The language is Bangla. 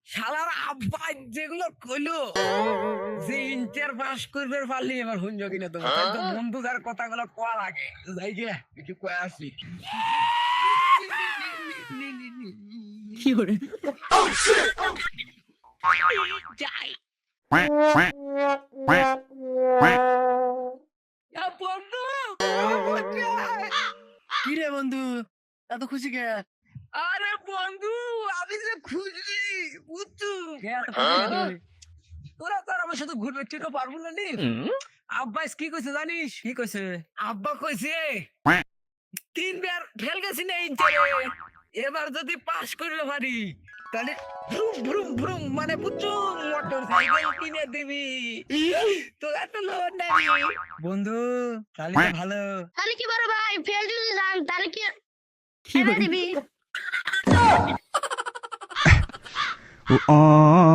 শালার আব্বা যেগুলো কইলো যে ইন্টার পাস করবে পারলি এবার হুঞ্জ কিনা তোমার তাই তো বন্ধু যার কথাগুলো কোয়া লাগে যাই গে কিছু কয়ে আসি কি করে যাই বন্ধু কি রে বন্ধু এত খুশি কে আরে বন্ধু আমি যে খুশি বুঝছো কে এত খুশি কে তুই? তোরা তো আর আমার সাথে ঘুরবে তো পারবো না নি আব্বাস কি কইছে জানিস কি কইছে আব্বা কইছে 3 বার ফেল গেছি না ইন্টারে এবার যদি পাস করলে পারি তাহলে ভ্রুম ভ্রুম ভ্রুম মানে বুঝছো মোটর সাইকেল কিনে দিবি তো এত লোন নাই বন্ধু তাহলে তো ভালো তাহলে কি বড় ভাই ফেল যদি যান তাহলে কি কি এনে করে দিবি Oh